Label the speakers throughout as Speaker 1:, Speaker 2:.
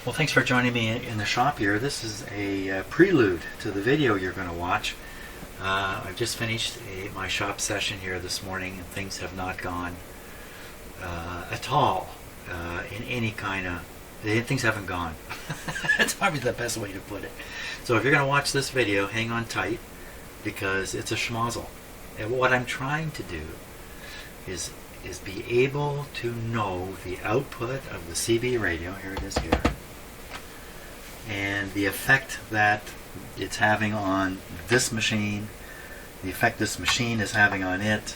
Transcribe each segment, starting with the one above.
Speaker 1: Well, thanks for joining me in the shop here. This is a prelude to the video you're going to watch. I've just finished my shop session here this morning, and things have not gone at all in any kind of... Things haven't gone. That's probably the best way to put it. So if you're going to watch this video, hang on tight, because it's a schmozzle. And what I'm trying to do is be able to know the output of the CB radio, here it is here, and the effect that it's having on this machine, the effect this machine is having on it,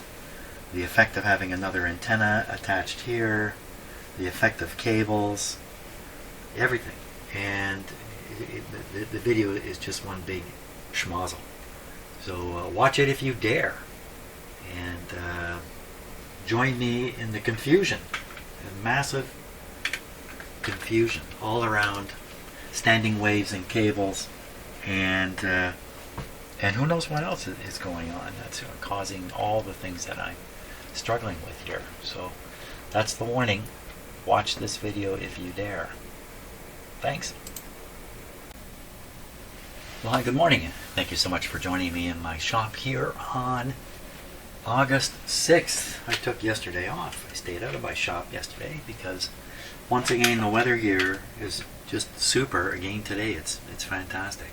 Speaker 1: the effect of having another antenna attached here, the effect of cables, everything. And the video is just one big schmozzle. So watch it if you dare, and join me in the confusion, the massive confusion all around standing waves and cables, and who knows what else is going on that's causing all the things that I'm struggling with here. So that's the warning. Watch this video if you dare. Thanks. Well, hi, good morning. Thank you so much for joining me in my shop here on August 6th. I took yesterday off. I stayed out of my shop yesterday because once again the weather here is just super. Again today it's fantastic.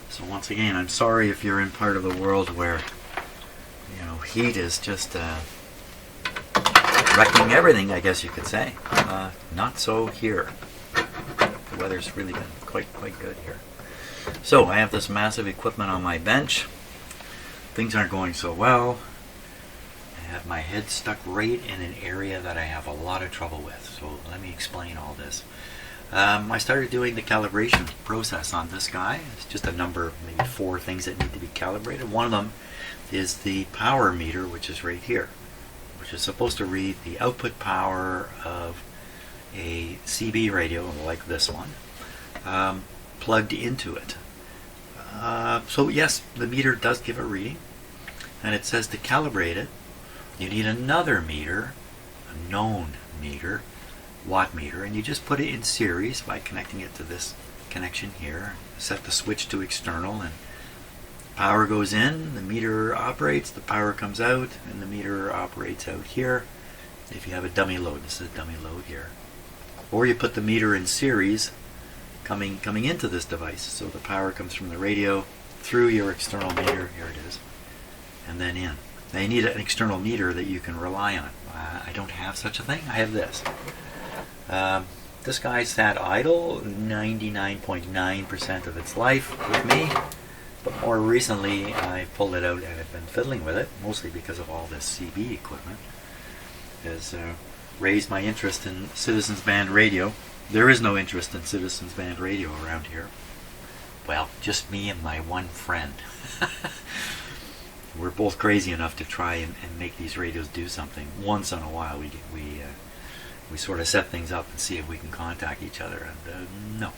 Speaker 1: So once again, I'm sorry if you're in part of the world where, you know, heat is just wrecking everything, I guess you could say. Not so here. The weather's really been quite good here. So I have this massive equipment on my bench. Things aren't going so well. I have my head stuck right in an area that I have a lot of trouble with. So let me explain all this. I started doing the calibration process on this guy. It's just a number, maybe 4 things that need to be calibrated. One of them is the power meter, which is right here, which is supposed to read the output power of a CB radio like this one, plugged into it. So yes, the meter does give a reading, and it says to calibrate it, you need another meter, a known meter, watt meter, and you just put it in series by connecting it to this connection here. Set the switch to external, and power goes in, the meter operates, the power comes out, and the meter operates out here. If you have a dummy load, this is a dummy load here. Or you put the meter in series coming into this device, so the power comes from the radio through your external meter, here it is, and then in. Now you need an external meter that you can rely on. I don't have such a thing. I have this. This guy sat idle 99.9% of its life with me, but more recently I pulled it out and have been fiddling with it, mostly because of all this CB equipment. It has raised my interest in Citizens Band radio. There is no interest in Citizens Band radio around here. Well, just me and my one friend. We're both crazy enough to try and make these radios do something. Once in a while we sort of set things up and see if we can contact each other, and no.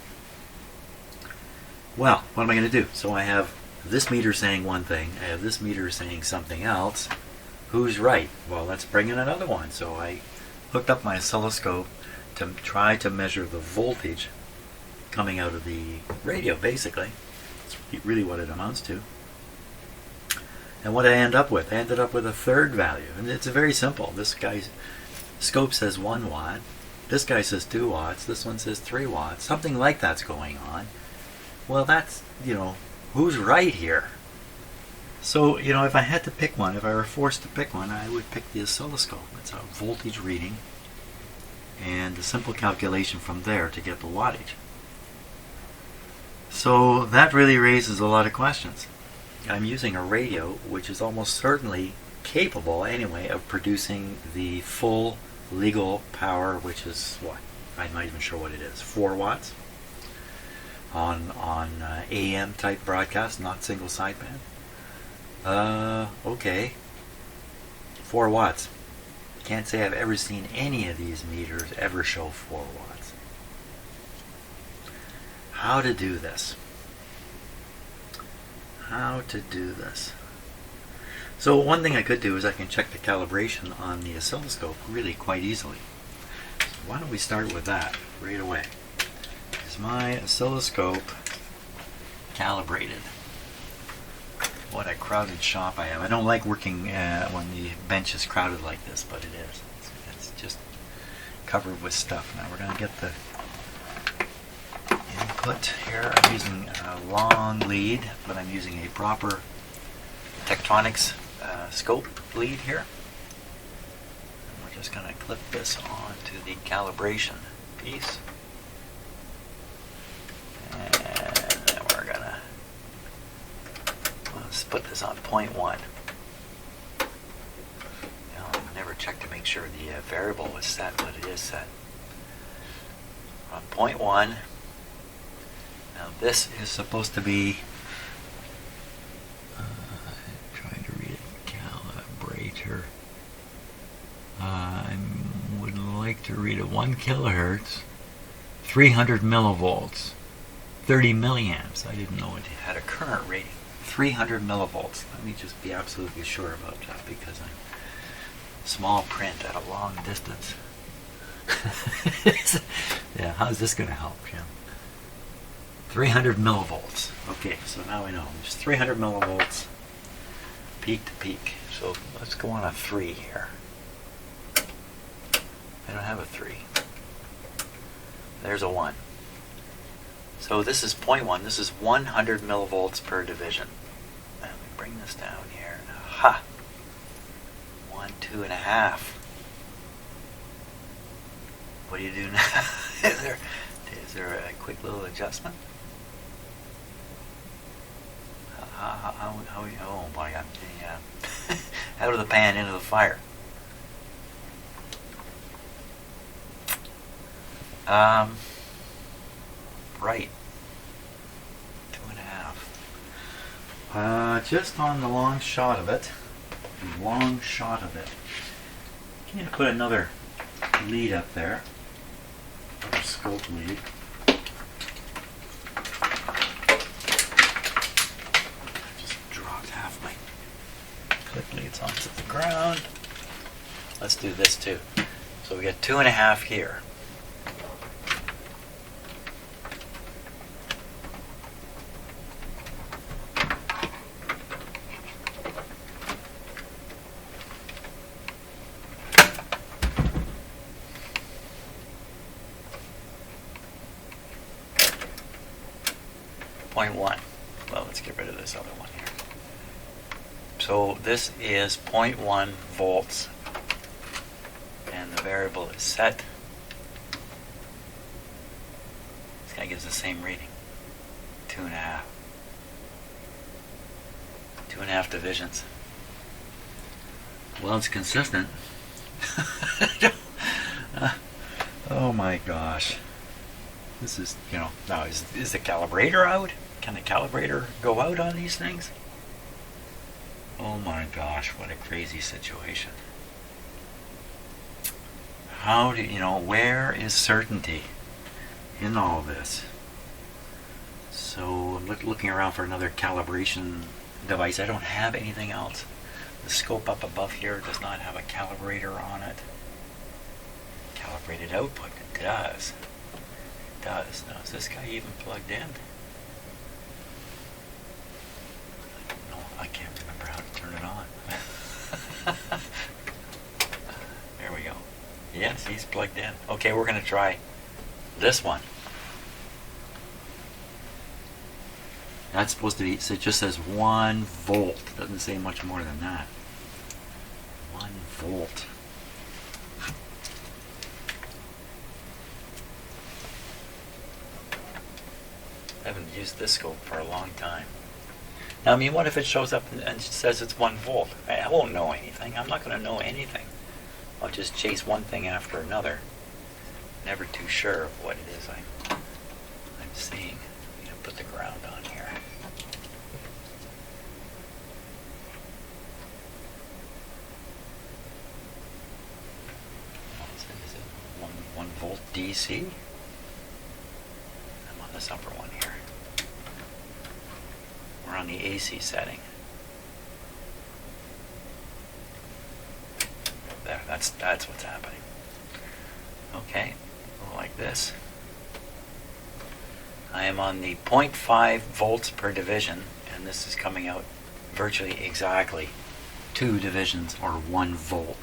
Speaker 1: Well, what am I going to do? So I have this meter saying one thing, I have this meter saying something else. Who's right? Well, let's bring in another one. So I hooked up my oscilloscope to try to measure the voltage coming out of the radio, basically. That's really what it amounts to. And what I ended up with a third value. And it's very simple. This guy's scope says 1 watt. This guy says 2 watts. This one says 3 watts. Something like that's going on. Well, that's, you know, who's right here? So, you know, if I had to pick one, if I were forced to pick one, I would pick the oscilloscope. It's a voltage reading, and a simple calculation from there to get the wattage. So that really raises a lot of questions. I'm using a radio which is almost certainly capable, anyway, of producing the full legal power, which is what? I'm not even sure what it is. 4 watts on AM type broadcast, not single sideband. Okay, 4 watts. Can't say I've ever seen any of these meters ever show 4 watts. How to do this? How to do this? So one thing I could do is I can check the calibration on the oscilloscope really quite easily. So why don't we start with that right away? is my oscilloscope calibrated. What a crowded shop I have. I don't like working when the bench is crowded like this, but it is. It's just covered with stuff. Now we're going to get the input here. I'm using a long lead, but I'm using a proper Tektronix scope lead here. And we're just going to clip this onto the calibration piece. And then we're going to put this on 0.1. Now, I'll never check to make sure the variable was set, but it is set. On 0.1. Now this is supposed to be, trying to read it, calibrator. I would like to read it 1 kilohertz, 300 millivolts, 30 milliamps. I didn't know it had a current rating. 300 millivolts. Let me just be absolutely sure about that because I'm small print at a long distance. Yeah, how's this going to help, Jim? 300 millivolts. Okay, so now we know. There's 300 millivolts peak to peak. So let's go on a 3 here. I don't have a 3. There's a 1. So this is 0.1. This is 100 millivolts per division. Let me bring this down here. Ha! 1, 2.5. What do you do now? is there a quick little adjustment? Oh boy, I'm getting out of the pan into the fire. Right. 2.5. Just on the long shot of it. Long shot of it. Can you put another lead up there? Another scope lead. Just dropped half my clip leads onto the ground. Let's do this too. So we got 2.5 here. .1. Well, let's get rid of this other one here. So this is 0.1 volts, and the variable is set. This guy gives the same reading. 2.5. 2.5 divisions. Well, it's consistent. Oh my gosh. This is, now is the calibrator out? Can the calibrator go out on these things? Oh my gosh, what a crazy situation. How do where is certainty in all this? So I'm looking around for another calibration device. I don't have anything else. The scope up above here does not have a calibrator on it. Calibrated output, it does. Now, is this guy even plugged in? No, I can't remember how to turn it on. There we go. Yes, he's plugged in. Okay, we're going to try this one. That's supposed to be, so it just says 1 volt. It doesn't say much more than that. 1 volt. I haven't used this scope for a long time. Now, I mean, what if it shows up and says it's 1 volt? I won't know anything. I'm not going to know anything. I'll just chase one thing after another. Never too sure of what it is I'm seeing. I'm going to put the ground on here. Is it 1 volt DC? I'm on this upper one here. We're on the AC setting. There, that's what's happening. Okay, like this. I am on the 0.5 volts per division, and this is coming out virtually exactly 2 divisions or 1 volt.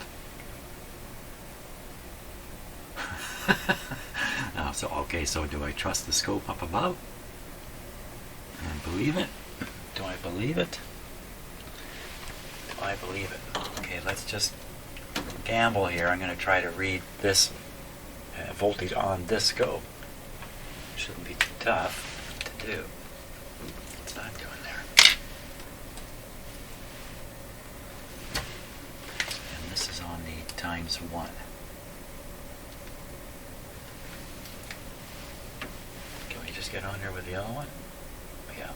Speaker 1: So do I trust the scope up above and believe it? Do I believe it? Do I believe it? Okay, let's just gamble here. I'm going to try to read this voltage on this scope. Shouldn't be too tough to do. What's that doing there? And this is on the ×1. Can we just get on here with the other one? Yeah.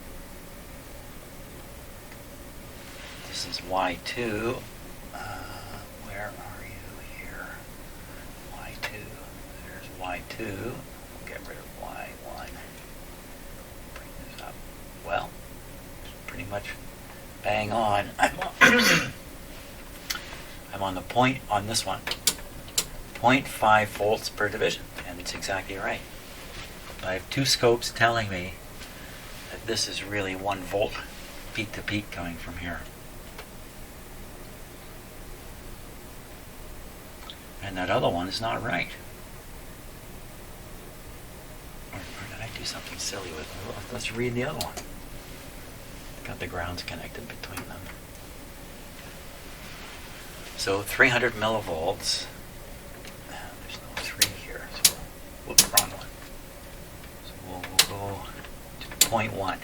Speaker 1: This is Y2. Where are you here? Y2. There's Y2. We'll get rid of Y1. Bring this up. Well, pretty much bang on. I'm on the point on this one. 0.5 volts per division, and it's exactly right. I have 2 scopes telling me that this is really 1 volt peak to peak coming from here. And that other one is not right. Or did I do something silly with it? Well, let's read the other one. Got the grounds connected between them. So 300 millivolts. There's no 3 here. So whoops, wrong one. So we'll go to 0.1.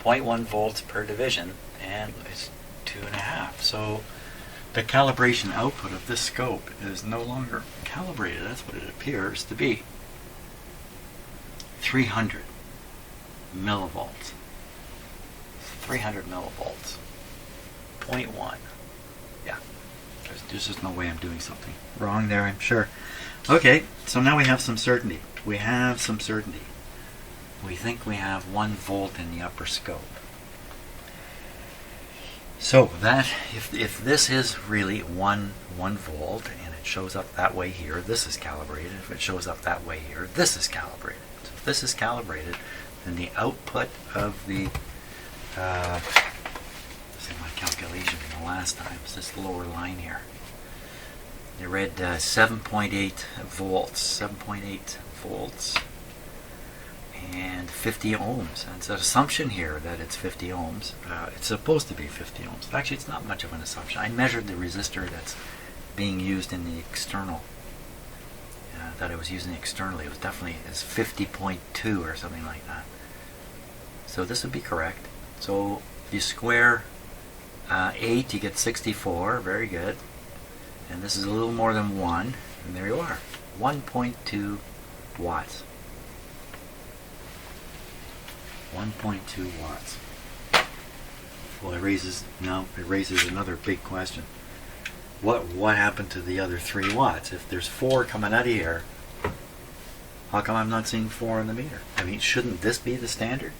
Speaker 1: 0.1 volts per division, and it's 2.5. So the calibration output of this scope is no longer calibrated. That's what it appears to be. 300 millivolts. 300 millivolts. 0.1. Yeah. There's just no way I'm doing something wrong there, I'm sure. Okay, so now we have some certainty. We have some certainty. We think we have 1 volt in the upper scope. So that, if this is really 1 volt and it shows up that way here, this is calibrated. If it shows up that way here, this is calibrated. So if this is calibrated, then the output of the, this is my calculation from the last time, it's this lower line here. They read 7.8 volts, 7.8 volts. And 50 ohms. And it's an assumption here that it's 50 ohms. It's supposed to be 50 ohms. Actually, it's not much of an assumption. I measured the resistor that's being used in the external, that I was using externally. It was definitely 50.2 or something like that. So this would be correct. So if you square 8, you get 64. Very good. And this is a little more than 1. And there you are. 1.2 watts. 1.2 watts. Well, it raises another big question. What happened to the other 3 watts? If there's 4 coming out of here, how come I'm not seeing 4 in the meter? I mean, shouldn't this be the standard?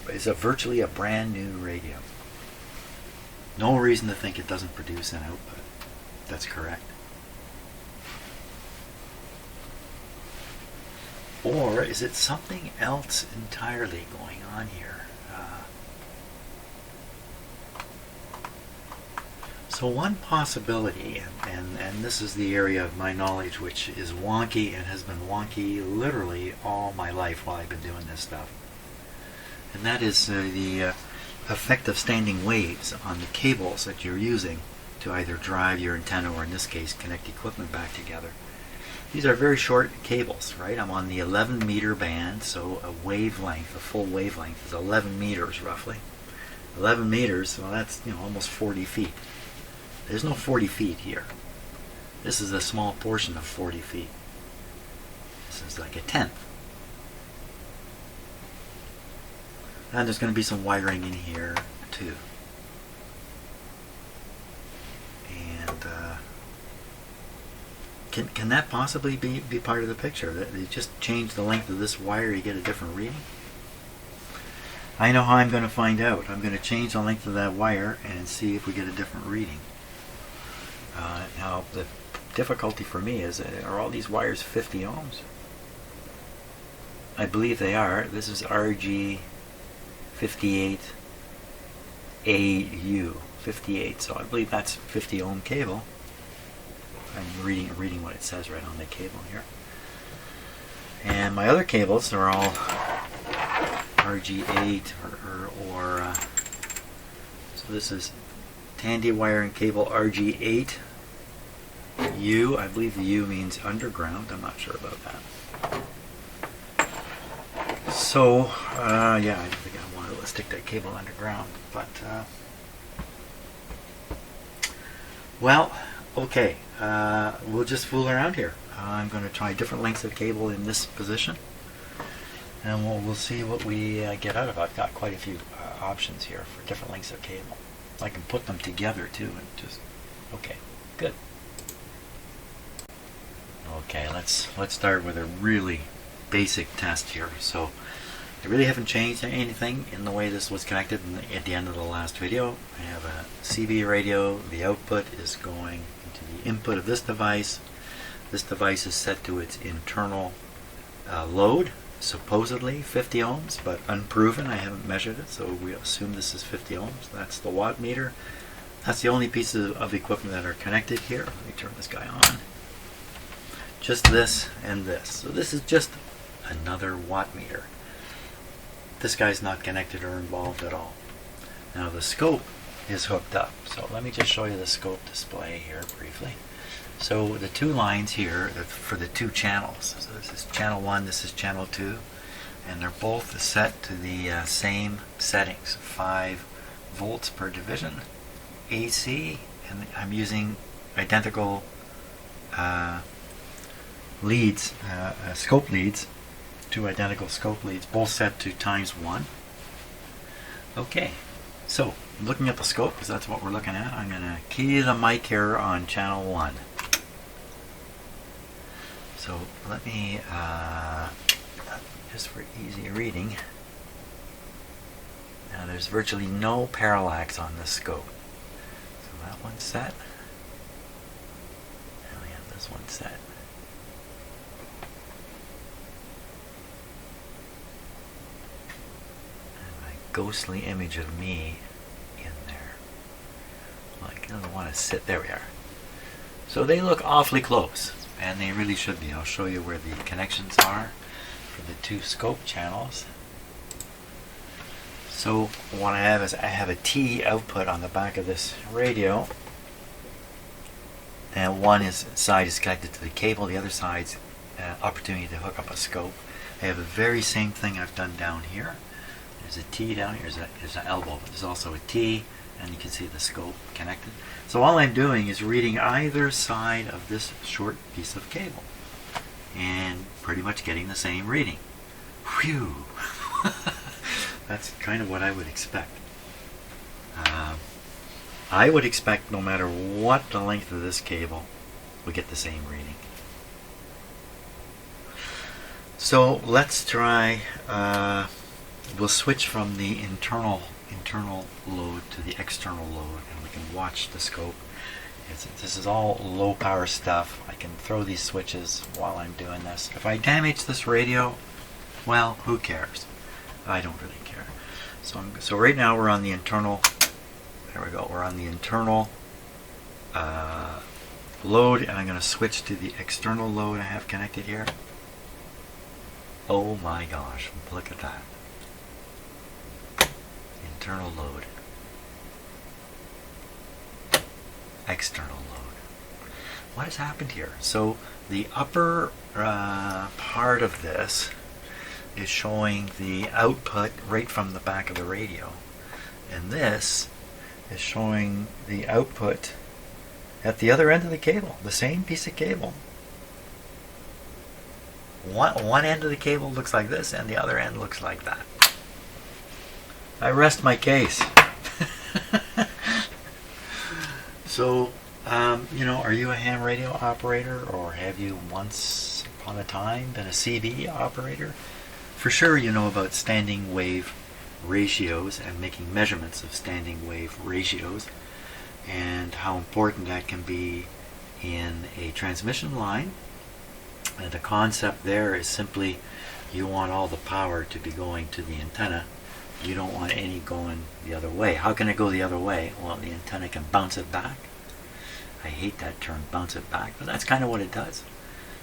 Speaker 1: It's virtually a brand new radio. No reason to think it doesn't produce an output. That's correct. Or is it something else entirely going on here? So one possibility, and this is the area of my knowledge which is wonky and has been wonky literally all my life while I've been doing this stuff, and that is the effect of standing waves on the cables that you're using to either drive your antenna or, in this case, connect equipment back together. These are very short cables, right? I'm on the 11 meter band, so a wavelength, a full wavelength is 11 meters roughly. 11 meters, well, that's almost 40 feet. There's no 40 feet here. This is a small portion of 40 feet. This is like a tenth. And there's going to be some wiring in here too. And can that possibly be part of the picture? That you just change the length of this wire, you get a different reading? I know how I'm going to find out. I'm going to change the length of that wire and see if we get a different reading. Now, the difficulty for me is, are all these wires 50 ohms? I believe they are. This is RG58AU, 58. So I believe that's 50 ohm cable. I'm reading what it says right on the cable here. And my other cables are all RG8 or so this is Tandy wiring cable RG8 U. I believe the U means underground. I'm not sure about that. So yeah, I don't think I wanted to stick that cable underground, but well, okay, we'll just fool around here. I'm going to try different lengths of cable in this position, and we'll see what we get out of it. I've got quite a few options here for different lengths of cable. I can put them together too, and just okay, good. Okay, let's start with a really basic test here. So I really haven't changed anything in the way this was connected at the end of the last video. I have a CB radio. The output is going into the input of this device. This device is set to its internal load, supposedly 50 ohms, but unproven. I haven't measured it, so we assume this is 50 ohms. That's the watt meter. That's the only pieces of equipment that are connected here. Let me turn this guy on. Just this and this. So this is just another watt meter. This guy's not connected or involved at all. Now the scope is hooked up. So let me just show you the scope display here briefly. So the two lines here for the two channels. So this is channel 1, this is channel 2, and they're both set to the same settings, 5 volts per division, AC, and I'm using identical leads, scope leads, two identical scope leads, both set to ×1. Okay, so looking at the scope, because that's what we're looking at, I'm going to key the mic here on channel 1. So let me, just for easy reading, now there's virtually no parallax on this scope. So that one's set. And we have this one set. And my ghostly image of me in there. Like, I don't want to sit, there we are. So they look awfully close. And they really should be. I'll show you where the connections are for the two scope channels. So what I have is I have a T output on the back of this radio, and one side is connected to the cable, the other side's opportunity to hook up a scope. I have the very same thing I've done down here. There's a T down here, there's an elbow, but there's also a T, and you can see the scope connected. So all I'm doing is reading either side of this short piece of cable and pretty much getting the same reading. Whew! That's kind of what I would expect. I would expect no matter what the length of this cable, we get the same reading. So let's try, we'll switch from the internal load to the external load, and we can watch the scope. This is all low power stuff. I can throw these switches while I'm doing this. If I damage this radio, well, who cares? I don't really care. So right now we're on the internal, there we go, we're on the internal load, and I'm going to switch to the external load I have connected here. Oh my gosh, look at that. Internal load, external load. What has happened here? So the upper part of this is showing the output right from the back of the radio, and this is showing the output at the other end of the cable, the same piece of cable. One end of the cable looks like this, and the other end looks like that. I rest my case. So, you know, are you a ham radio operator, or have you once upon a time been a CB operator? For sure you know about standing wave ratios and making measurements of standing wave ratios, and how important that can be in a transmission line. And the concept there is simply you want all the power to be going to the antenna. You don't want any going the other way. How can it go the other way? Well, the antenna can bounce it back. I hate that term, bounce it back, but that's kind of what it does.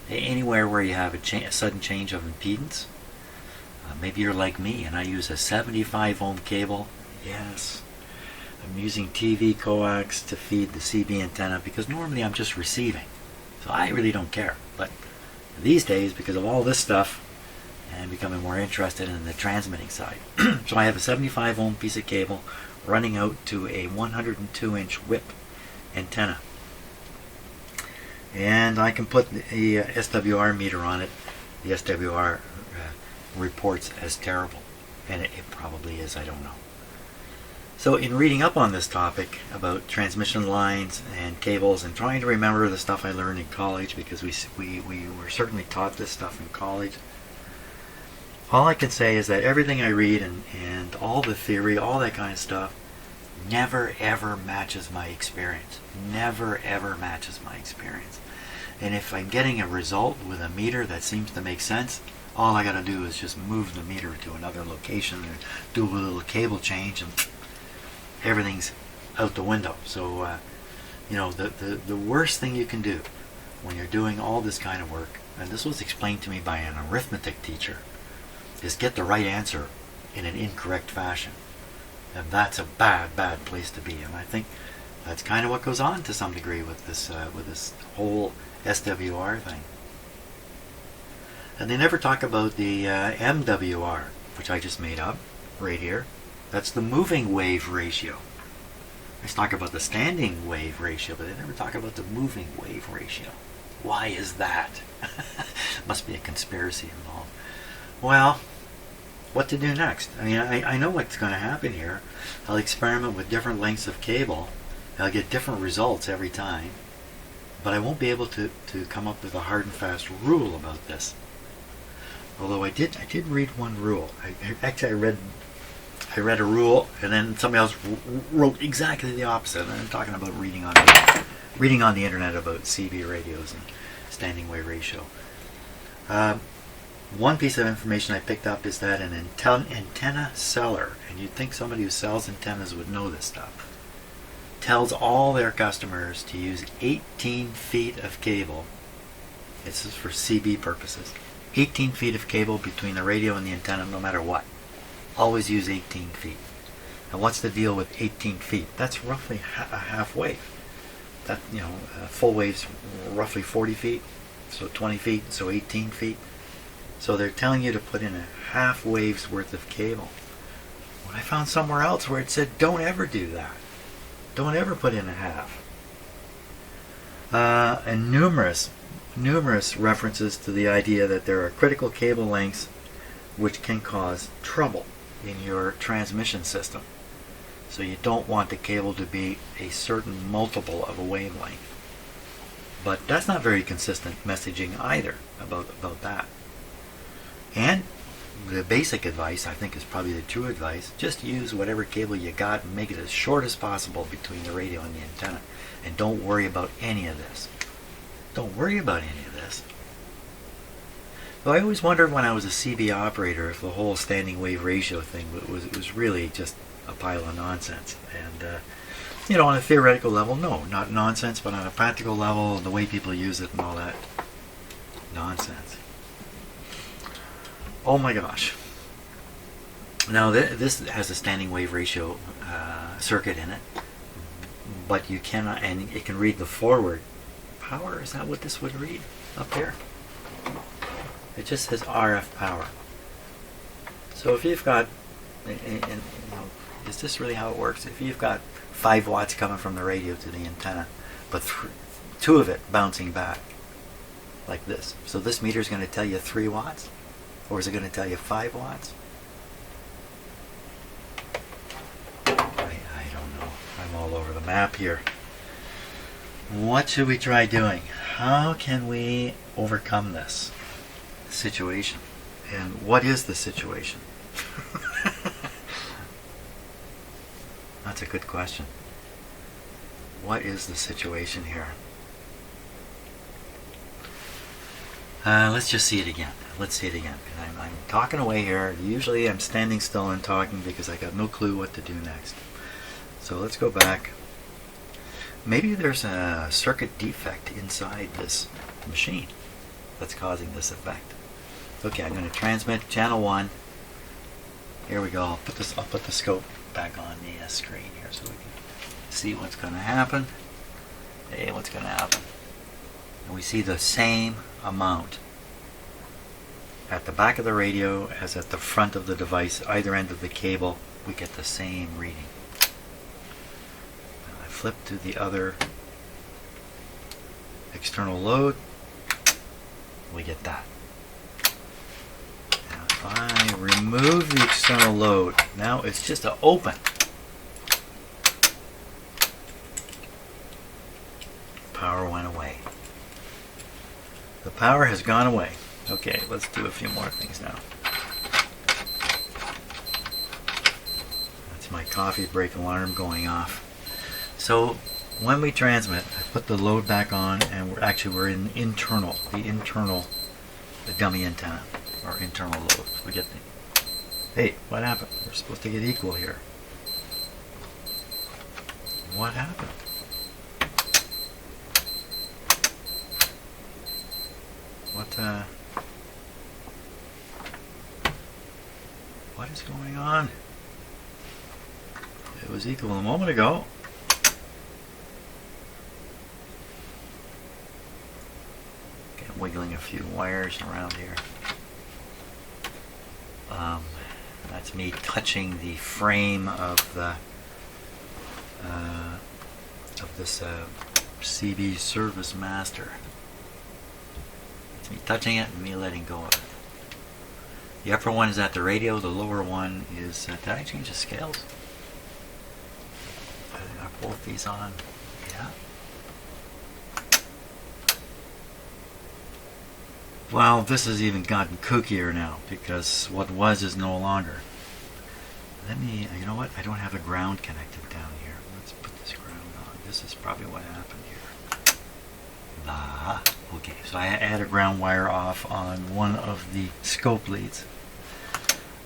Speaker 1: Anywhere where you have a sudden change of impedance, maybe you're like me and I use a 75 ohm cable. Yes, I'm using TV coax to feed the CB antenna because normally I'm just receiving. So I really don't care. But these days, because of all this stuff, I'm becoming more interested in the transmitting side. So I have a 75 ohm piece of cable running out to a 102-inch whip antenna. And I can put the SWR meter on it. The SWR reports as terrible. And it probably is, I don't know. So in reading up on this topic about transmission lines and cables and trying to remember the stuff I learned in college, because we were certainly taught this stuff in college, all I can say is that everything I read and all the theory, all that kind of stuff, never ever matches my experience. Never ever matches my experience. And if I'm getting a result with a meter that seems to make sense, all I got to do is just move the meter to another location and do a little cable change and everything's out the window. So, the worst thing you can do when you're doing all this kind of work, and this was explained to me by an arithmetic teacher, is get the right answer in an incorrect fashion. And that's a bad place to be. And I think that's kind of what goes on to some degree with this whole SWR thing. And they never talk about the MWR, which I just made up right here. That's the moving wave ratio. They talk about the standing wave ratio, but they never talk about the moving wave ratio. Why is that? Must be a conspiracy involved. Well, what to do next? I mean, I know what's going to happen here. I'll experiment with different lengths of cable. I'll get different results every time. But I won't be able to come up with a hard and fast rule about this. Although I did read one rule. I read a rule, and then somebody else wrote exactly the opposite. And I'm talking about reading on the internet about CB radios and standing wave ratio. One piece of information I picked up is that an antenna seller, and you'd think somebody who sells antennas would know this stuff, tells all their customers to use 18 feet of cable. This is for CB purposes. 18 feet of cable between the radio and the antenna, no matter what. Always use 18 feet. And what's the deal with 18 feet? That's roughly a half wave. That, full wave's roughly 40 feet, so 20 feet, so 18 feet. So they're telling you to put in a half wave's worth of cable. When I found somewhere else where it said don't ever do that. Don't ever put in a half. And numerous references to the idea that there are critical cable lengths which can cause trouble in your transmission system. So you don't want the cable to be a certain multiple of a wavelength. But that's not very consistent messaging either about that. And the basic advice, I think, is probably the true advice. Just use whatever cable you got and make it as short as possible between the radio and the antenna. And don't worry about any of this. Don't worry about any of this. So I always wondered when I was a CB operator if the whole standing wave ratio thing was really just a pile of nonsense. And, on a theoretical level, no, not nonsense, but on a practical level, the way people use it and all that, nonsense. Oh my gosh. Now this has a standing wave ratio circuit in it, but you cannot, and it can read the forward power. Is that what this would read up here? It just says RF power. So if you've got, is this really how it works? If you've got 5 watts coming from the radio to the antenna, but 2 of it bouncing back, like this. So this meter is going to tell you 3 watts? Or is it going to tell you 5 watts? I don't know. I'm all over the map here. What should we try doing? How can we overcome this situation? And what is the situation? That's a good question. What is the situation here? Let's just see it again. Let's see it again. I'm talking away here. Usually I'm standing still and talking because I got no clue what to do next. So let's go back. Maybe there's a circuit defect inside this machine that's causing this effect. Okay, I'm going to transmit channel 1. Here we go. I'll put the scope back on the screen here so we can see what's going to happen. Hey, what's going to happen? And we see the same amount at the back of the radio as at the front of the device, either end of the cable. We get the same reading. Now I flip to the other external load. We get that. Now if I remove the external load, now it's just an open. Power went away. The power has gone away. Okay, let's do a few more things now. That's my coffee break alarm going off. So when we transmit, I put the load back on, and we're in the dummy antenna, or internal load. We get the, hey, what happened? We're supposed to get equal here. What happened? What is going on? It was equal a moment ago. Okay, I'm wiggling a few wires around here. That's me touching the frame of this CB Service Master. It's me touching it and me letting go of it. The upper one is at the radio, the lower one is, did I change the scales? Are both these on? Yeah. Well, this has even gotten kookier now, because what was is no longer. Let me, you know what? I don't have a ground connected down here. Let's put this ground on. This is probably what happened here. Ah, okay, so I had a ground wire off on one of the scope leads.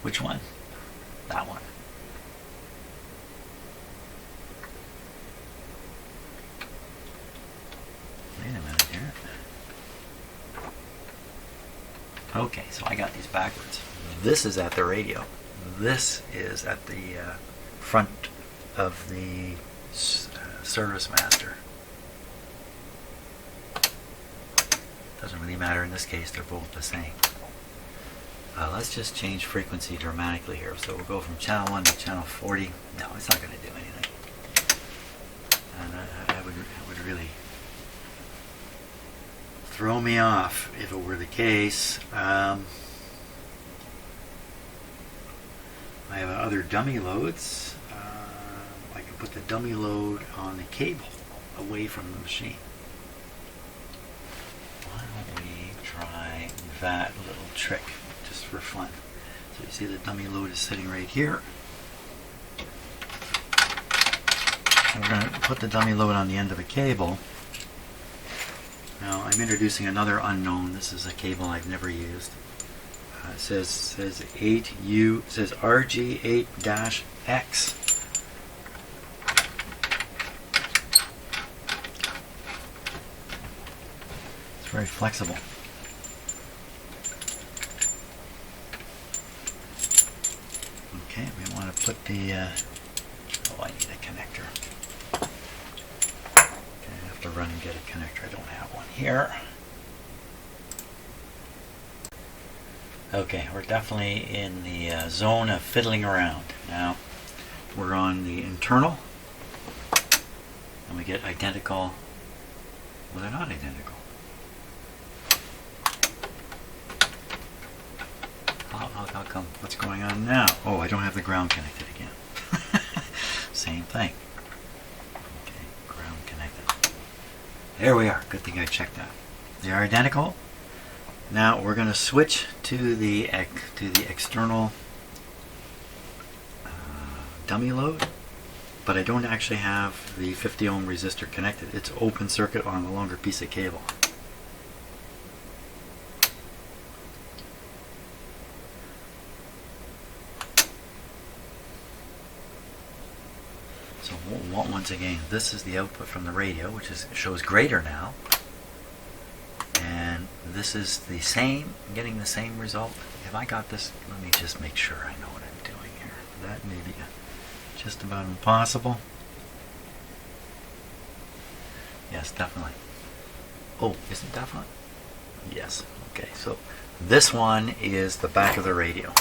Speaker 1: Which one? That one. Wait a minute here. Okay, so I got these backwards. This is at the radio. This is at the front of the Service Master. Doesn't really matter in this case, they're both the same. Let's just change frequency dramatically here. So we'll go from channel 1 to channel 40. No, it's not going to do anything. And that would really throw me off if it were the case. I have other dummy loads. I can put the dummy load on the cable away from the machine. Why don't we try that little trick just for fun? So you see the dummy load is sitting right here. And we're going to put the dummy load on the end of a cable. Now I'm introducing another unknown. This is a cable I've never used. It says 8U, it says RG8-X. It's very flexible. Okay, we want to put the, oh, I need a connector. Okay, I have to run and get a connector. I don't have one here. Okay, we're definitely in the zone of fiddling around. Now, we're on the internal, and we get identical. Well, they're not identical. How come? What's going on now? Oh, I don't have the ground connected again. Same thing. Okay, ground connected. There we are. Good thing I checked that. They are identical. Now we're going to switch to the external dummy load, but I don't actually have the 50 ohm resistor connected. It's open circuit on a longer piece of cable. So once again, this is the output from the radio, which shows greater now. And this is the same, getting the same result. Have I got this? Let me just make sure I know what I'm doing here. That may be just about impossible. Yes, definitely. Oh, is it definitely? Yes. Okay, so this one is the back of the radio.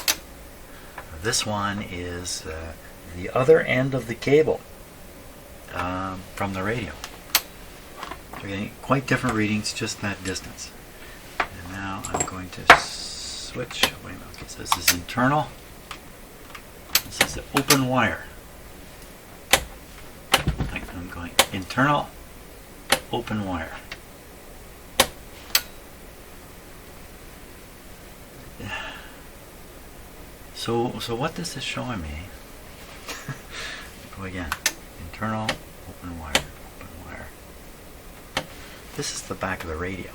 Speaker 1: This one is the other end of the cable from the radio. You're getting quite different readings, just that distance. And now I'm going to switch. Wait a minute. Okay, so this is internal. This is the open wire. I'm going internal, open wire. So what this is showing me, go again, internal, open wire. This is the back of the radio.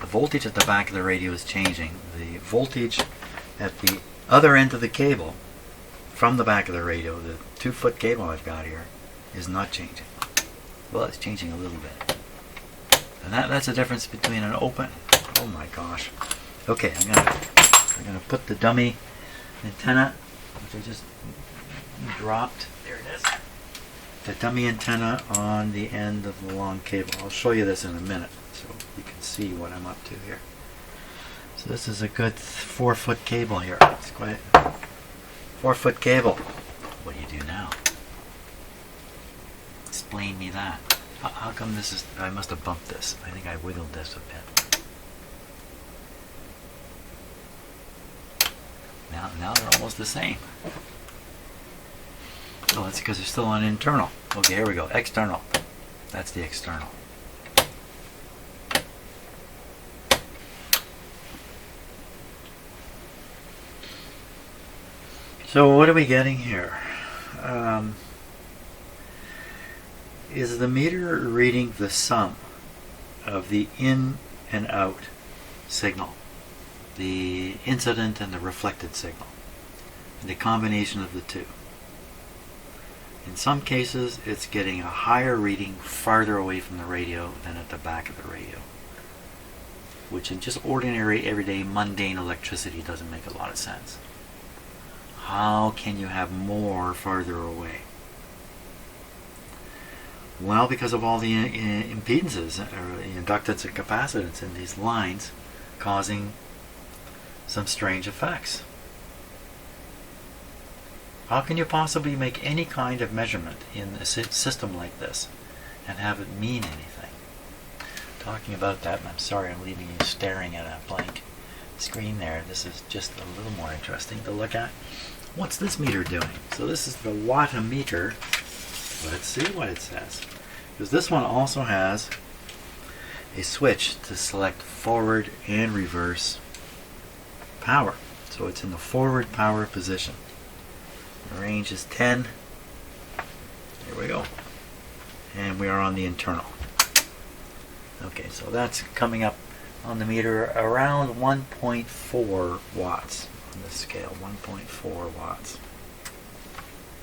Speaker 1: The voltage at the back of the radio is changing. The voltage at the other end of the cable from the back of the radio, the 2-foot cable I've got here, is not changing. Well, it's changing a little bit. And that's the difference between an open... Oh my gosh. Okay, I'm gonna put the dummy antenna, which I just dropped. There it is. The dummy antenna on the end of the long cable. I'll show you this in a minute so you can see what I'm up to here. So this is a good 4-foot cable here. It's quite 4-foot cable. What do you do now? Explain me that. How come this is... I must have bumped this. I think I wiggled this a bit. Now they're almost the same. Oh, that's because they're still on internal. Okay, here we go. External. That's the external. So what are we getting here? Is the meter reading the sum of the in and out signal, the incident and the reflected signal, and the combination of the two? In some cases, it's getting a higher reading farther away from the radio than at the back of the radio, which in just ordinary, everyday, mundane electricity doesn't make a lot of sense. How can you have more farther away? Well, because of all the impedances, or inductance and capacitance in these lines, causing some strange effects. How can you possibly make any kind of measurement in a system like this and have it mean anything? Talking about that, and I'm sorry I'm leaving you staring at a blank screen there. This is just a little more interesting to look at. What's this meter doing? So this is the wattometer. Let's see what it says. Because this one also has a switch to select forward and reverse power. So it's in the forward power position. The range is 10. Here we go. And we are on the internal. Okay, so that's coming up on the meter around 1.4 watts on this scale. 1.4 watts.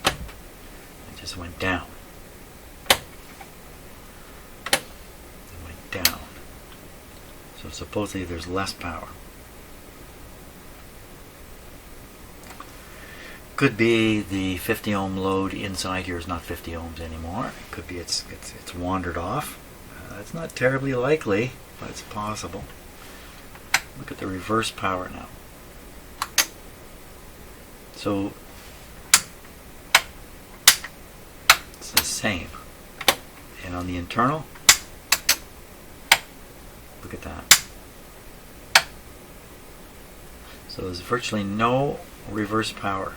Speaker 1: It just went down. It went down. So supposedly there's less power. Could be the 50 ohm load inside here is not 50 ohms anymore. It could be it's wandered off. That's not terribly likely, but it's possible. Look at the reverse power now. So it's the same. And on the internal, look at that. So there's virtually no reverse power.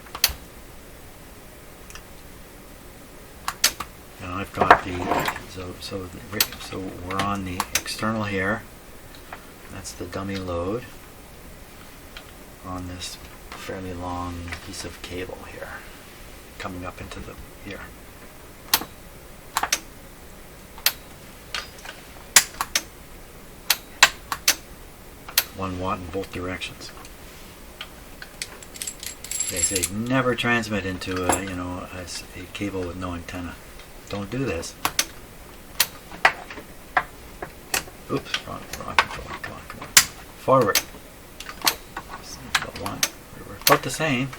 Speaker 1: And I've got the so we're on the external here. That's the dummy load on this fairly long piece of cable here, coming up into the here. .1 watt in both directions. They say never transmit into a, you know, a cable with no antenna. Don't do this. Oops, wrong control. Come on. Forward. One. We're about the same.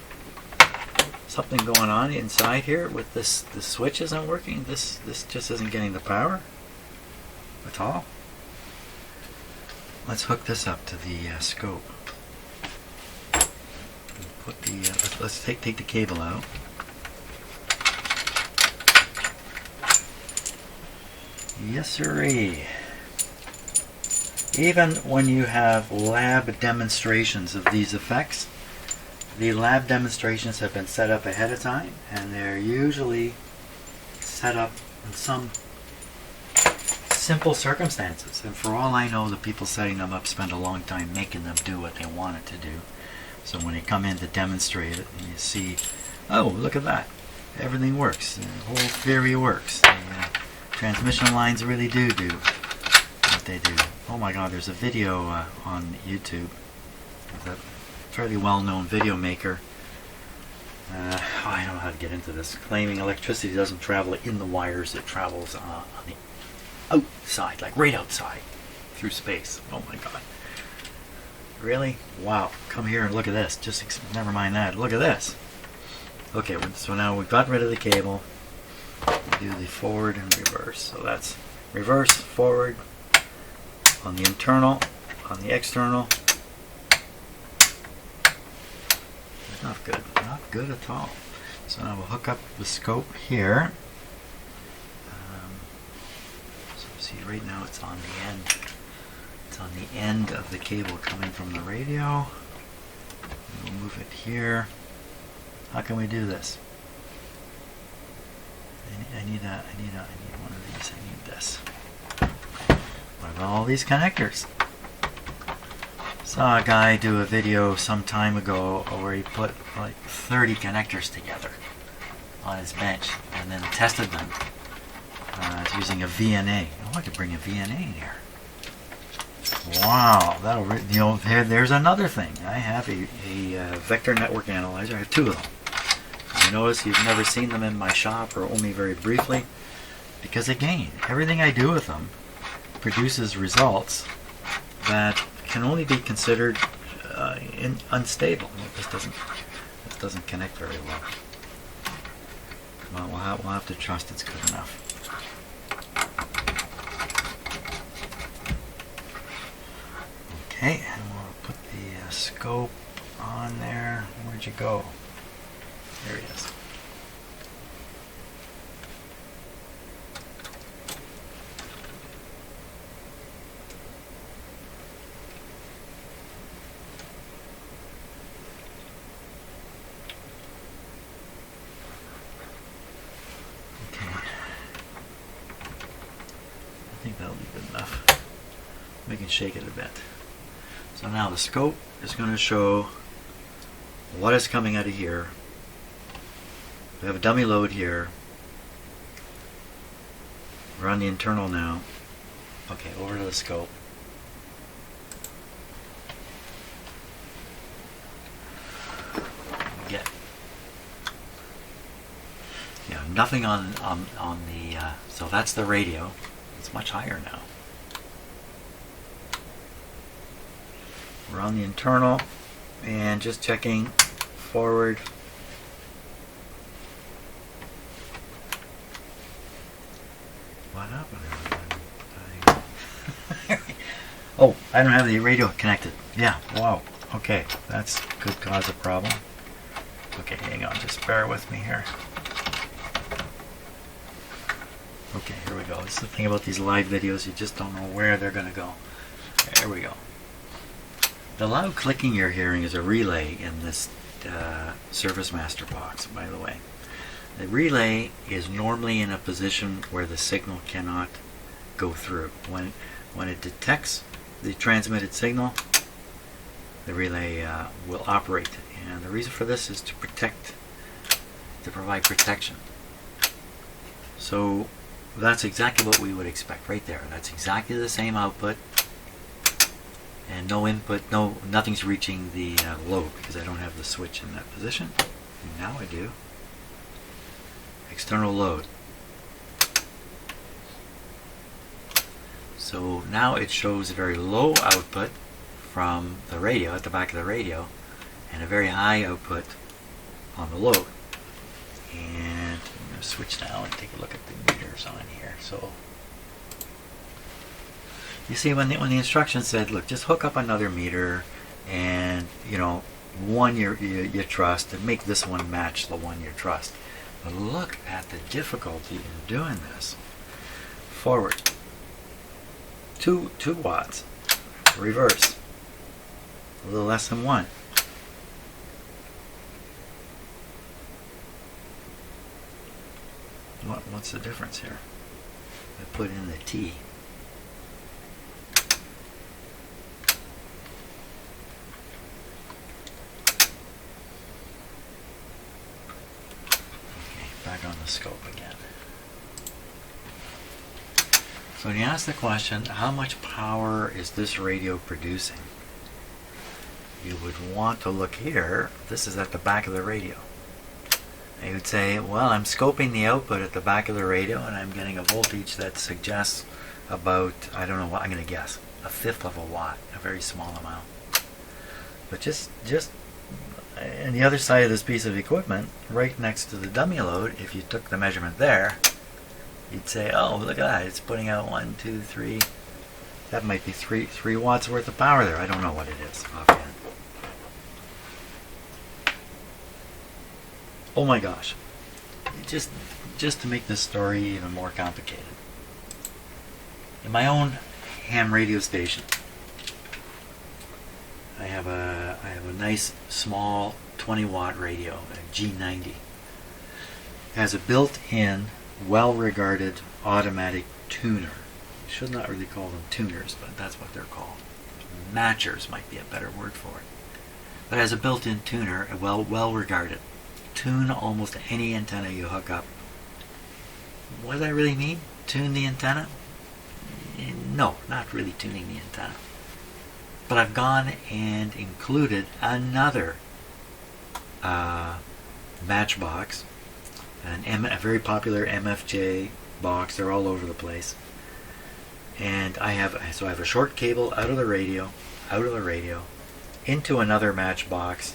Speaker 1: Something going on inside here with this. The switch isn't working. This just isn't getting the power at all. Let's hook this up to the scope. Put the let's take the cable out. Yes, sirree. Even when you have lab demonstrations of these effects, the lab demonstrations have been set up ahead of time, and they're usually set up in some simple circumstances. And for all I know, the people setting them up spend a long time making them do what they want it to do. So when they come in to demonstrate it, and you see, oh, look at that. Everything works. The whole theory works. The transmission lines really do what they do. Oh my God, there's a video on YouTube of a fairly well-known video maker. I don't know how to get into this. Claiming electricity doesn't travel in the wires, it travels on the outside, like right outside, through space. Oh my God. Really? Wow. Come here and look at this. Just never mind that. Look at this. Okay, so now we've got rid of the cable. We do the forward and reverse. So that's reverse, forward, on the internal, on the external. It's not good. Not good at all. So now we'll hook up the scope here. So see, right now it's on the end. It's on the end of the cable coming from the radio. We'll move it here. How can we do this? I need one of these. I need this. What about all these connectors? Saw a guy do a video some time ago where he put like 30 connectors together on his bench and then tested them using a VNA. Oh, I could bring a VNA in here. Wow, that'll there's another thing. I have a vector network analyzer. I have two of them. You notice you've never seen them in my shop, or only very briefly, because again, everything I do with them produces results that can only be considered unstable. This doesn't connect very well. Well, we'll have to trust it's good enough. Okay, and we'll put the scope on there. Where'd you go? There he is. Okay. I think that'll be good enough. We can shake it a bit. So now the scope is going to show what is coming out of here. We have a dummy load here. We're on the internal now. Okay, over to the scope. Get nothing on the so that's the radio. It's much higher now. We're on the internal and just checking forward. What happened? Oh, I don't have the radio connected. Yeah, wow. Okay, that's could cause a problem. Okay, hang on, just bear with me here. Okay, here we go. This is the thing about these live videos, you just don't know where they're going to go. There we go. The loud clicking you're hearing is a relay in this Service Master box, by the way. The relay is normally in a position where the signal cannot go through. When it detects the transmitted signal, the relay will operate. And the reason for this is to provide protection. So that's exactly what we would expect right there. That's exactly the same output. and no input, nothing's reaching the load because I don't have the switch in that position. Now I do. External load. So now it shows a very low output from the radio, at the back of the radio, and a very high output on the load. And I'm going to switch now and take a look at the meters on here. So you see when the instructions said, look, just hook up another meter and, you know, one you trust, and make this one match the one you trust. But look at the difficulty in doing this. Forward. 2 watts. Reverse. A little less than 1. What's the difference here? I put in the T. Back on the scope again. So when you ask the question, how much power is this radio producing? You would want to look here. This is at the back of the radio. And you would say, well, I'm scoping the output at the back of the radio and I'm getting a voltage that suggests about, I don't know what, I'm going to guess, 1/5 of a watt, a very small amount. But just on the other side of this piece of equipment, right next to the dummy load, if you took the measurement there, you'd say, oh, look at that, it's putting out 1, 2, 3. That might be 3 watts worth of power there. I don't know what it is offhand. Oh my gosh. Just to make this story even more complicated. In my own ham radio station, I have a nice small 20-watt radio, a G90. It has a built-in, well-regarded automatic tuner. I should not really call them tuners, but that's what they're called. Matchers might be a better word for it. But as a built-in tuner, well-regarded. Tune almost any antenna you hook up. What does that really mean? Tune the antenna? No, not really tuning the antenna. But I've gone and included another match box, a very popular MFJ box. They're all over the place. And I have a short cable out of the radio, into another match box,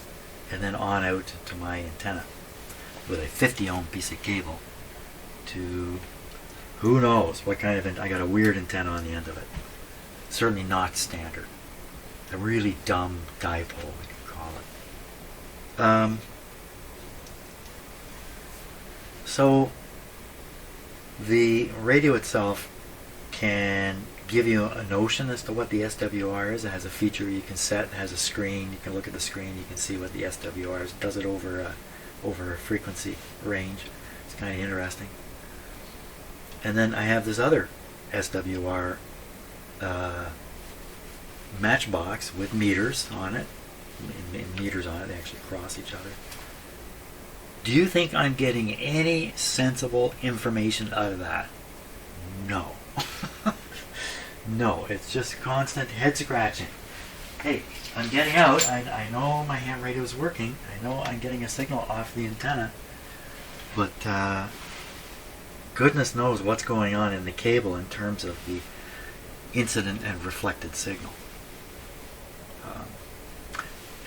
Speaker 1: and then on out to my antenna with a 50 ohm piece of cable to who knows what kind of I got a weird antenna on the end of it. Certainly not standard. A really dumb dipole, we could call it. So the radio itself can give you a notion as to what the SWR is. It has a feature you can set. It has a screen. You can look at the screen. You can see what the SWR is. It does it over a frequency range. It's kind of interesting. And then I have this other SWR matchbox with meters on it. Meters on it. They actually cross each other. Do you think I'm getting any sensible information out of that? No. No, it's just constant head scratching. Hey, I'm getting out. I know my ham radio is working. I know I'm getting a signal off the antenna. But goodness knows what's going on in the cable in terms of the incident and reflected signal.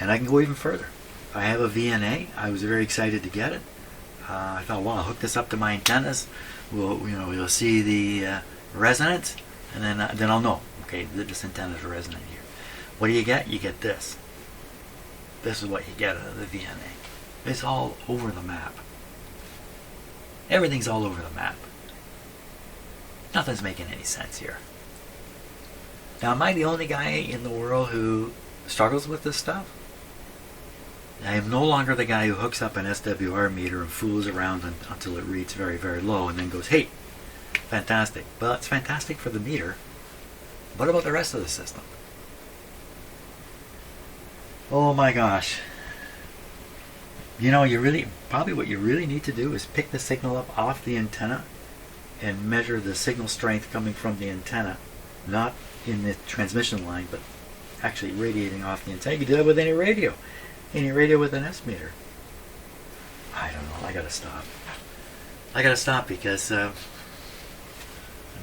Speaker 1: And I can go even further. I have a VNA. I was very excited to get it. I thought, well, I'll hook this up to my antennas. We'll see the resonance, and then I'll know. Okay, this antenna is resonant here. What do you get? You get this. This is what you get out of the VNA. It's all over the map. Everything's all over the map. Nothing's making any sense here. Now, am I the only guy in the world who struggles with this stuff? I am no longer the guy who hooks up an SWR meter and fools around until it reads very, very low and then goes, hey, fantastic. Well, it's fantastic for the meter. What about the rest of the system? Oh my gosh. You know, probably what you really need to do is pick the signal up off the antenna and measure the signal strength coming from the antenna, not in the transmission line, but actually radiating off the antenna. You can do that with any radio with an S meter. I don't know. I gotta stop. I gotta stop because I'm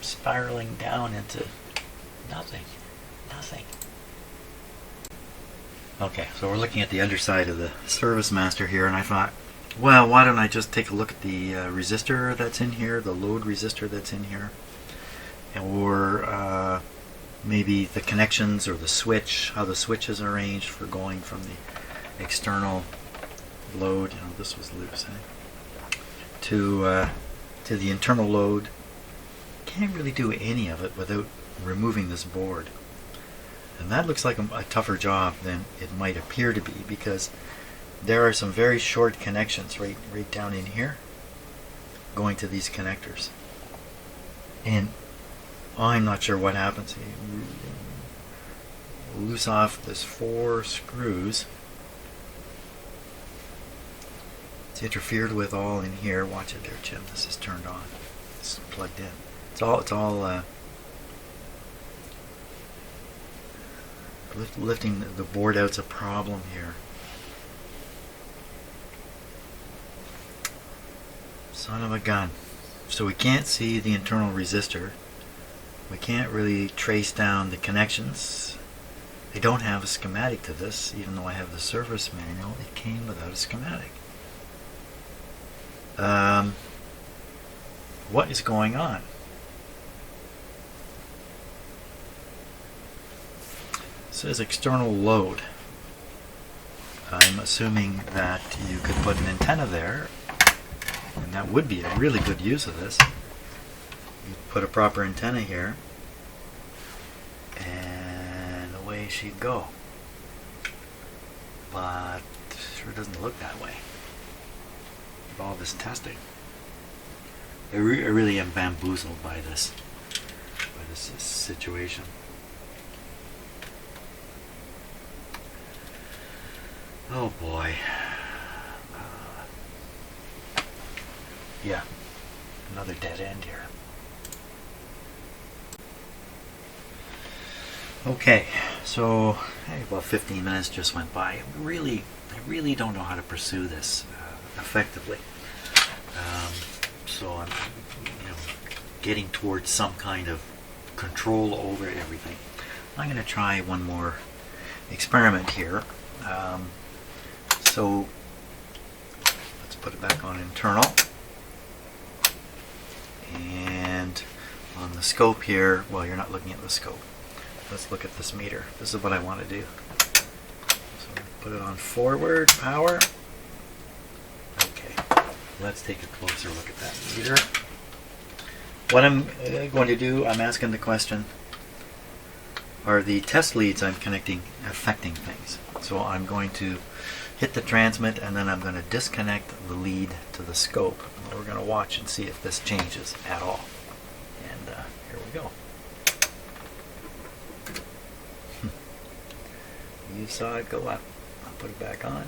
Speaker 1: spiraling down into nothing. Nothing. Okay, so we're looking at the underside of the Service Master here, and I thought, well, why don't I just take a look at the resistor that's in here, the load resistor that's in here, or maybe the connections or the switch, how the switch is arranged for going from the external load. You know, this was loose, to the internal load. Can't really do any of it without removing this board, and that looks like a tougher job than it might appear to be, because there are some very short connections right down in here going to these connectors, and I'm not sure what happens. You loose off this 4 screws. It's interfered with all in here. Watch it there, Jim. This is turned on. It's plugged in. It's all lifting the board out's a problem here. Son of a gun. So we can't see the internal resistor. We can't really trace down the connections. I don't have a schematic to this, even though I have the service manual. It came without a schematic. What is going on? It says external load. I'm assuming that you could put an antenna there, and that would be a really good use of this. You put a proper antenna here, and away she'd go. But it sure doesn't look that way with all this testing. I really am bamboozled by this situation. Oh boy. Yeah, another dead end here. Okay, so hey, about 15 minutes just went by. I really don't know how to pursue this effectively. So I'm, getting towards some kind of control over everything. I'm going to try one more experiment here. So let's put it back on internal. And on the scope here, well, you're not looking at the scope. Let's look at this meter. This is what I want to do. So put it on forward power. Okay, let's take a closer look at that meter. What I'm going to do, I'm asking the question, are the test leads I'm connecting affecting things? So I'm going to hit the transmit, and then I'm going to disconnect the lead to the scope. We're going to watch and see if this changes at all. And here we go. You saw it go up. I'll put it back on.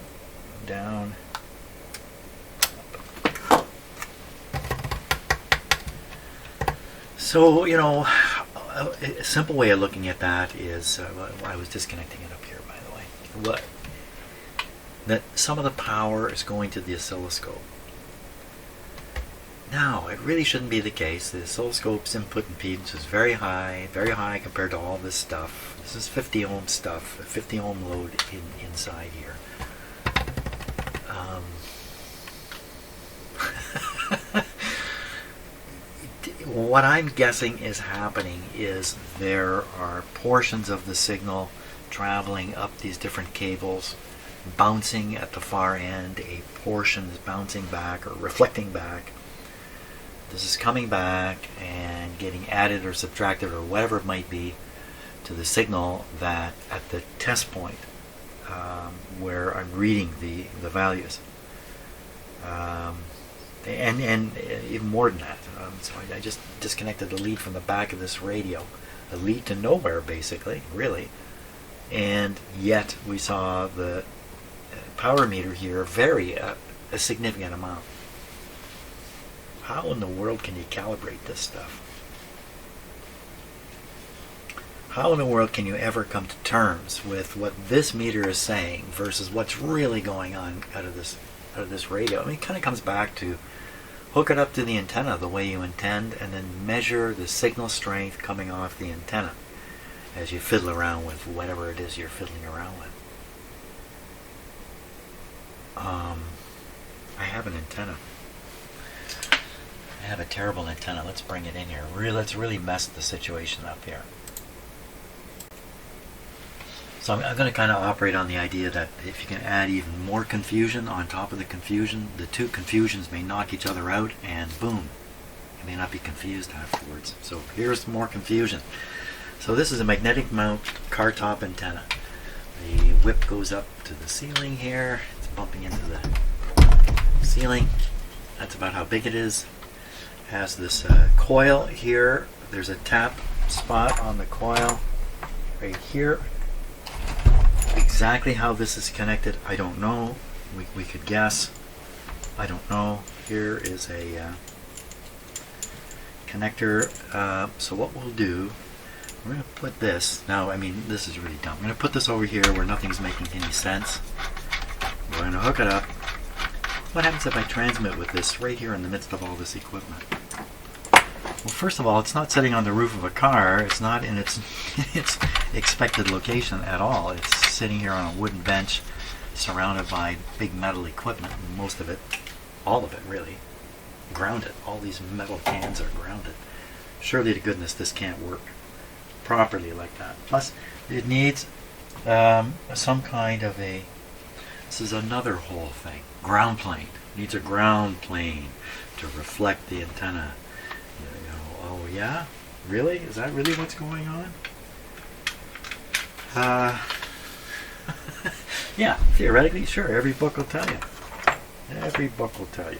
Speaker 1: Down. Up. So, a simple way of looking at that is, I was disconnecting it up here, by the way. That some of the power is going to the oscilloscope. Now, it really shouldn't be the case. The oscilloscope's input impedance is very high compared to all this stuff. This is 50 ohm stuff, a 50 ohm load inside here. What I'm guessing is happening is there are portions of the signal traveling up these different cables, bouncing at the far end. A portion is bouncing back or reflecting back. This is coming back and getting added or subtracted or whatever it might be to the signal that at the test point where I'm reading the values. And even more than that. So I just disconnected the lead from the back of this radio. A lead to nowhere, basically, really. And yet we saw the power meter here vary a significant amount. How in the world can you calibrate this stuff? how in the world can you ever come to terms with what this meter is saying versus what's really going on out of this radio? I mean, it kind of comes back to hook it up to the antenna the way you intend, and then measure the signal strength coming off the antenna as you fiddle around with whatever it is you're fiddling around with. I have an antenna. I have a terrible antenna. Let's bring it in here. Let's really mess the situation up here. So I'm going to kind of operate on the idea that if you can add even more confusion on top of the confusion, the two confusions may knock each other out, and boom, you may not be confused afterwards. So here's more confusion. So this is a magnetic mount car top antenna. The whip goes up to the ceiling here. It's bumping into the ceiling. That's about how big it is. Has this coil here. There's a tap spot on the coil right here. Exactly how this is connected, I don't know. We could guess. I don't know. Here is a connector. So what we'll do, we're going to put this, now I mean this is really dumb. I'm going to put this over here where nothing's making any sense. We're going to hook it up. What happens if I transmit with this right here in the midst of all this equipment? Well, first of all, it's not sitting on the roof of a car. It's not in its expected location at all. It's sitting here on a wooden bench surrounded by big metal equipment, most of it, all of it really, grounded. All these metal cans are grounded. Surely to goodness this can't work properly like that. Plus it needs some kind of a, this is another whole thing, ground plane. It needs a ground plane to reflect the antenna. You know, oh yeah? Really? Is that really what's going on? Yeah, theoretically, sure. Every book will tell you. Every book will tell you.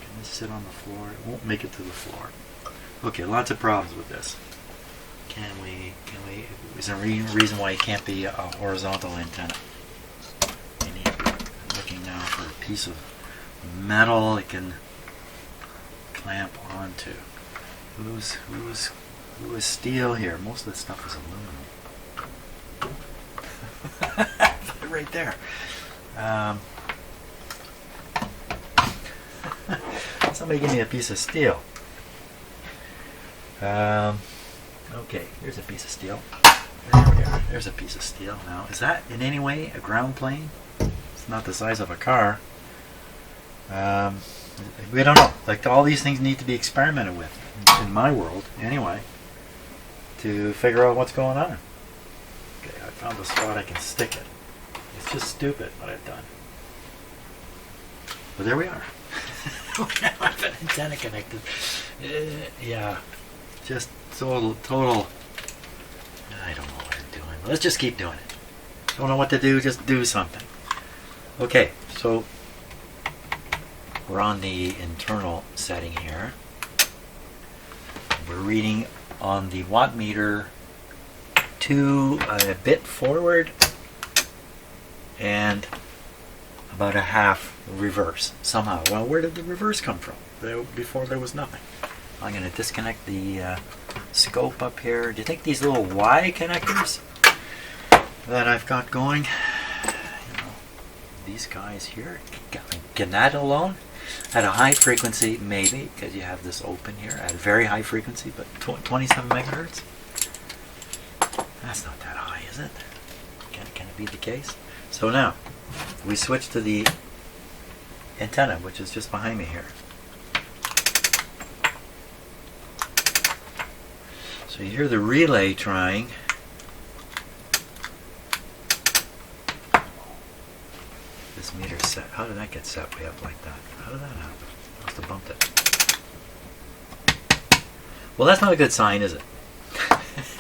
Speaker 1: Can this sit on the floor? It won't make it to the floor. Okay, lots of problems with this. Is there a reason why it can't be a horizontal antenna? I'm looking now for a piece of metal it can clamp onto. Who is steel here? Most of this stuff is aluminum. Right there. Somebody give me a piece of steel. Okay, here's a piece of steel. There's a piece of steel. Now, is that in any way a ground plane? It's not the size of a car. We don't know. Like, all these things need to be experimented with, in my world, anyway, to figure out what's going on. Okay, I found a spot I can stick it. It's just stupid what I've done. But there we are. Now I have an antenna connected. Yeah, just total. I don't know what I'm doing. Let's just keep doing it. Don't know what to do, just do something. Okay, so we're on the internal setting here. We're reading on the watt meter to a bit forward and about a half reverse somehow. Well, where did the reverse come from? Before there was nothing. I'm going to disconnect the scope up here. Do you think these little Y connectors that I've got going, you know, these guys here, can that alone? At a high frequency, maybe, because you have this open here at a very high frequency, but 27 megahertz? That's not that high, is it? Can it be the case? So now, we switch to the antenna, which is just behind me here. So you hear the relay trying. This meter's set. How did that get set way up like that? How did that happen? I must have bumped it. Well, that's not a good sign, is it?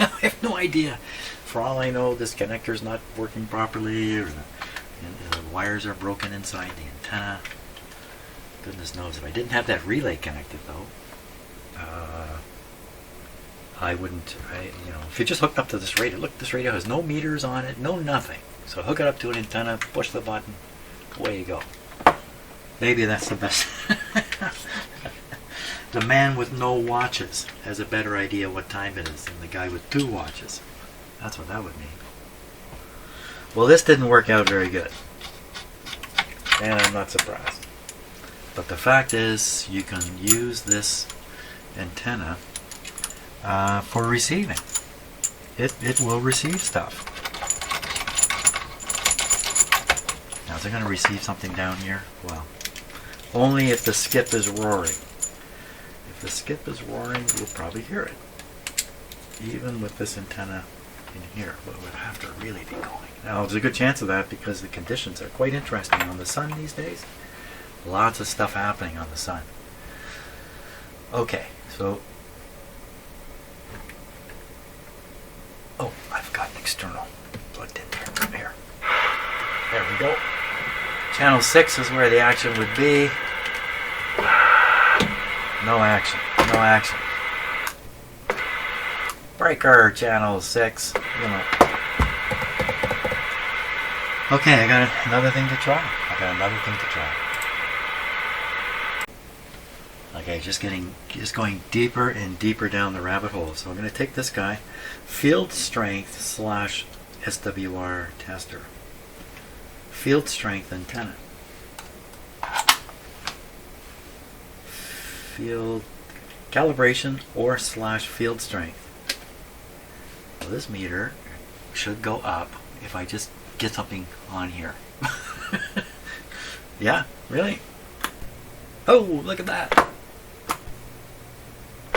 Speaker 1: I have no idea. For all I know, this connector's not working properly, or the wires are broken inside the antenna. Goodness knows. If I didn't have that relay connected, though, I wouldn't. You know, if you just hooked up to this radio, look, this radio has no meters on it, no nothing. So hook it up to an antenna, push the button, away you go. Maybe that's the best. the man with no watches has a better idea what time it is than the guy with 2 watches. That's what that would mean. Well, this didn't work out very good. And I'm not surprised. But the fact is, you can use this antenna for receiving. It will receive stuff. Now, is it going to receive something down here? Well, only if the skip is roaring. If the skip is roaring, you'll probably hear it. Even with this antenna in here, but it would have to really be going. Now, there's a good chance of that because the conditions are quite interesting on the sun these days. Lots of stuff happening on the sun. Okay, so... Oh, I've got an external plugged in there. Here. There we go. Channel 6 is where the action would be. No action. No action. Breaker channel 6. You know. Okay, I got another thing to try. Okay, just going deeper and deeper down the rabbit hole. So I'm going to take this guy, field strength / SWR tester. Field strength antenna. Field calibration or / field strength. Well, this meter should go up if I just get something on here. Yeah, really? Oh, look at that.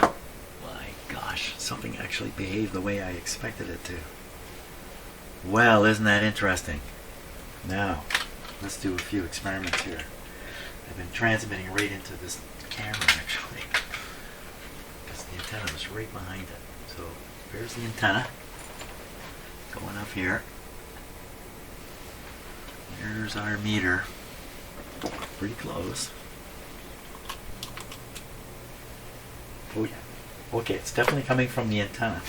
Speaker 1: My gosh, something actually behaved the way I expected it to. Well, isn't that interesting? Now, let's do a few experiments here. I've been transmitting right into this camera actually, because the antenna was right behind it. So there's the antenna going up here. Here's our meter, pretty close. Oh yeah. Okay, it's definitely coming from the antenna.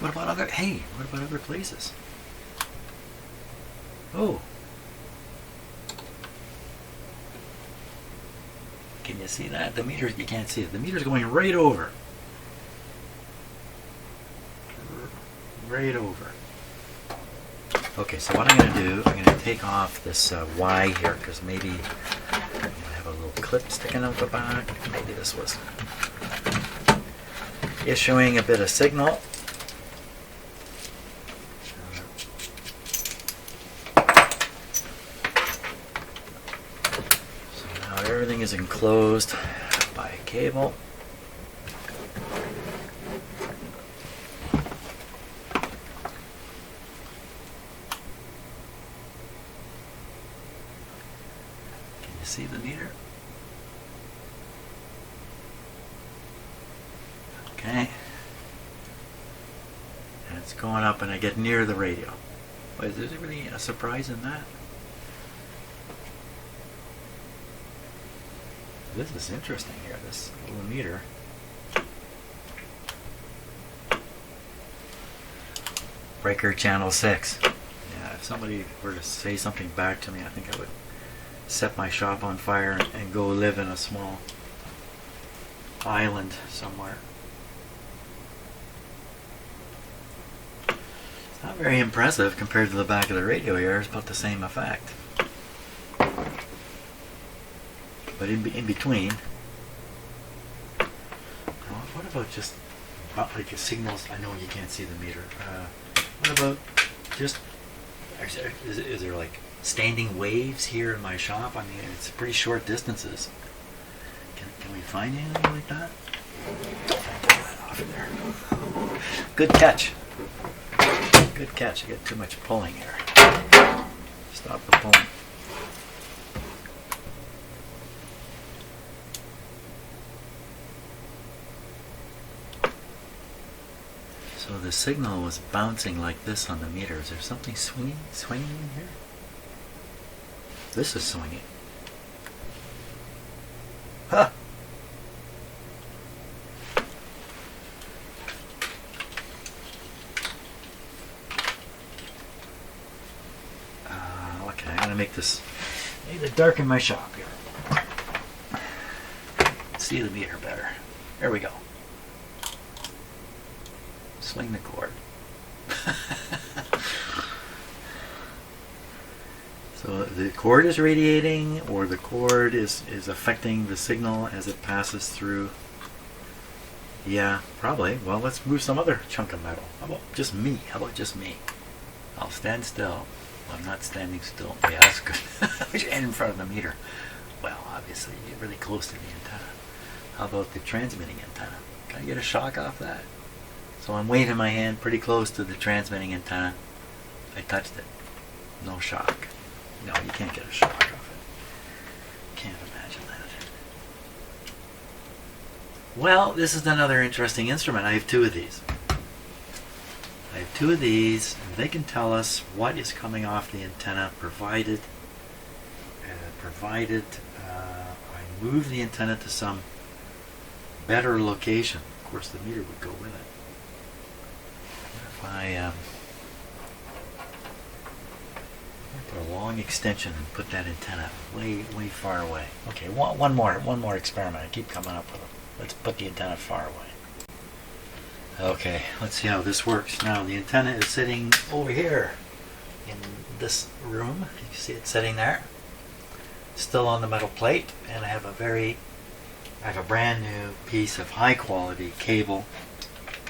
Speaker 1: What about other places? Oh. Can you see that? The meter, you can't see it. The meter's going right over. Right over. Okay, so what I'm going to do, I'm going to take off this Y here, because maybe I have a little clip sticking out the back. Maybe this was issuing a bit of signal. So now everything is enclosed by a cable. See the meter? Okay. And it's going up and I get near the radio. Wait, is there really a surprise in that? This is interesting here, this little meter. Breaker channel 6. Yeah, if somebody were to say something back to me, I think I would set my shop on fire and go live in a small island somewhere. It's not very impressive compared to the back of the radio here. It's about the same effect. But in between, what about just like signals? I know you can't see the meter. What about just, is there like standing waves here in my shop? I mean, it's pretty short distances. Can we find anything like that? Off there. Good catch. Good catch. I get too much pulling here. Stop the pulling. So the signal was bouncing like this on the meter. Is there something swinging in here? This is swinging. Huh. Okay, I'm gonna make this. I need to darken my shop here. see the meter better. There we go. Swing the cord. So the cord is radiating, or the cord is affecting the signal as it passes through. Yeah, probably. Well, let's move some other chunk of metal. How about just me? How about just me? I'll stand still. I'm not standing still. Yeah, that's good. And in front of the meter. Well, obviously, you get really close to the antenna. How about the transmitting antenna? Can I get a shock off that? So I'm waving my hand pretty close to the transmitting antenna. I touched it. No shock. No, you can't get a shock off it. Can't imagine that. Well, this is another interesting instrument. I have two of these. They can tell us what is coming off the antenna, provided I move the antenna to some better location. Of course, the meter would go with it. If I put a long extension and put that antenna way far away. Okay, one more experiment. I keep coming up with them. Let's put the antenna far away. Okay, let's see how this works. Now the antenna is sitting over here in this room. You see it sitting there, still on the metal plate, and I have a brand new piece of high quality cable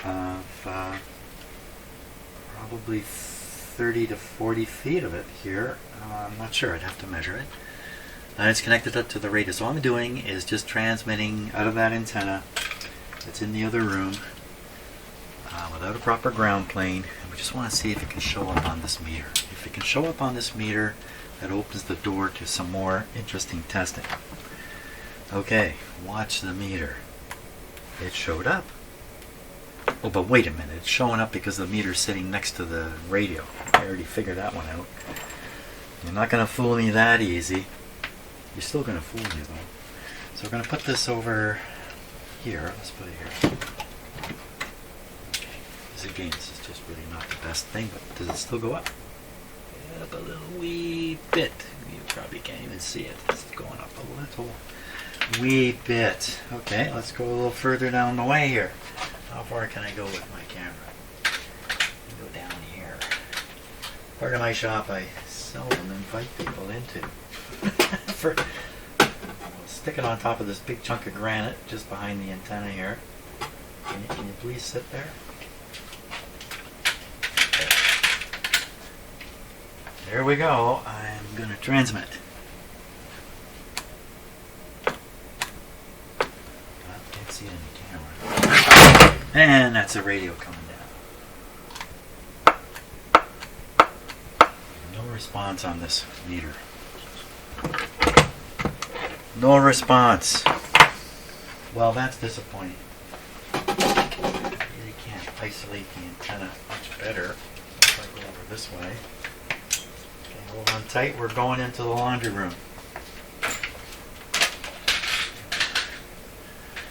Speaker 1: of probably 30 to 40 feet of it here. I'm not sure, I'd have to measure it. And it's connected up to the radio. So all I'm doing is just transmitting out of that antenna that's in the other room without a proper ground plane. And we just want to see if it can show up on this meter. If it can show up on this meter, that opens the door to some more interesting testing. Okay, watch the meter. It showed up. Oh, but wait a minute. It's showing up because the meter's sitting next to the radio. I already figured that one out. You're not going to fool me that easy. You're still going to fool me, though. So we're going to put this over here. Let's put it here. Okay. Again, this is just really not the best thing, but does it still go up? Up a little wee bit. You probably can't even see it. It's going up a little wee bit. Okay, let's go a little further down the way here. How far can I go with my camera? Go down here. Part of my shop I seldom invite people into. I'll stick it on top of this big chunk of granite just behind the antenna here. Can you please sit there? There we go. I'm going to transmit. Can't see it in the camera. And that's the radio coming down. No response on this meter. No response. Well, that's disappointing. I really can't isolate the antenna much better if I go over this way. Okay, hold on tight. We're going into the laundry room.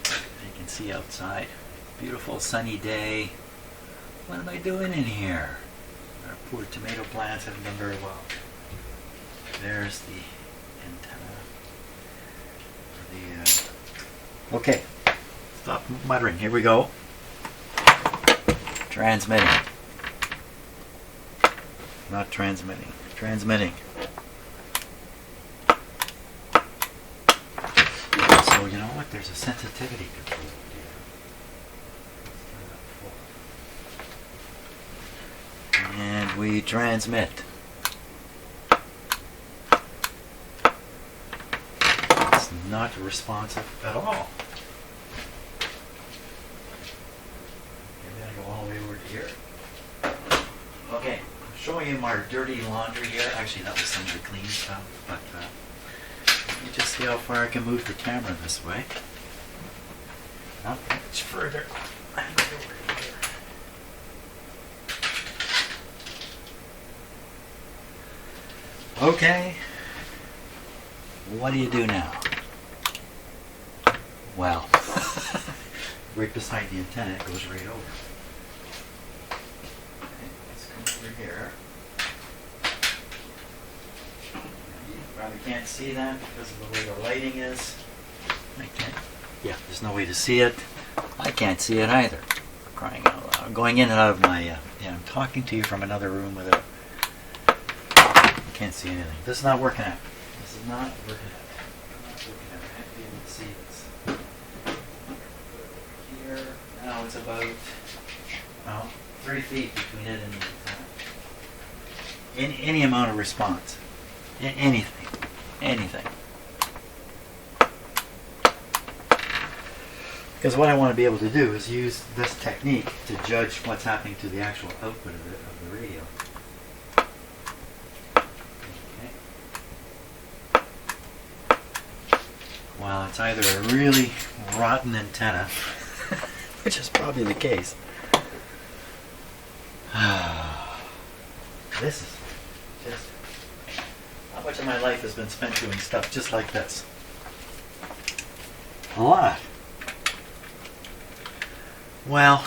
Speaker 1: You can see outside. Beautiful sunny day. What am I doing in here? Our poor tomato plants haven't done very well. There's the antenna. Okay, stop muttering. Here we go. Transmitting. Not transmitting. Transmitting. So you know what? There's a sensitivity control here. And we transmit. It's not responsive at all. Maybe I go all the way over to here. Okay, I'm showing you my dirty laundry here. Actually, that was some of the clean stuff, but let me just see how far I can move the camera this way. Not much further. And over here. Okay, what do you do now? Well, right beside the antenna, it goes right over. Okay, let's come over here. You probably can't see that because of the way the lighting is. I can't. Yeah, there's no way to see it. I can't see it either. Crying out loud. I'm going in and out of my, yeah, I'm talking to you from another room with a, I can't see anything. This is not working out. This is not working out. I'm not working out. I have to be able to see this. Here, now it's about, well, 3 feet between it and any amount of response. Anything. Anything. Because what I want to be able to do is use this technique to judge what's happening to the actual output of the radio. Okay. Well, it's either a really rotten antenna, which is probably the case. This is just... How much of my life has been spent doing stuff just like this? A lot. Well,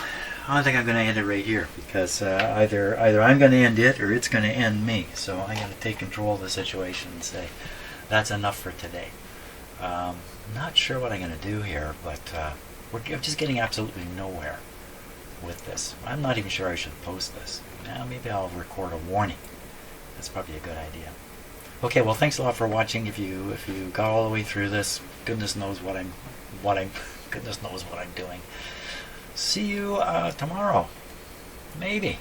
Speaker 1: I don't think I'm going to end it right here because either I'm going to end it or it's going to end me. So I'm going to take control of the situation and say, that's enough for today. Not sure what I'm going to do here, but I'm just getting absolutely nowhere with this. I'm not even sure I should post this. Now maybe I'll record a warning. That's probably a good idea. Okay, well, thanks a lot for watching. If you got all the way through this, goodness knows what I'm doing. See you tomorrow. Maybe.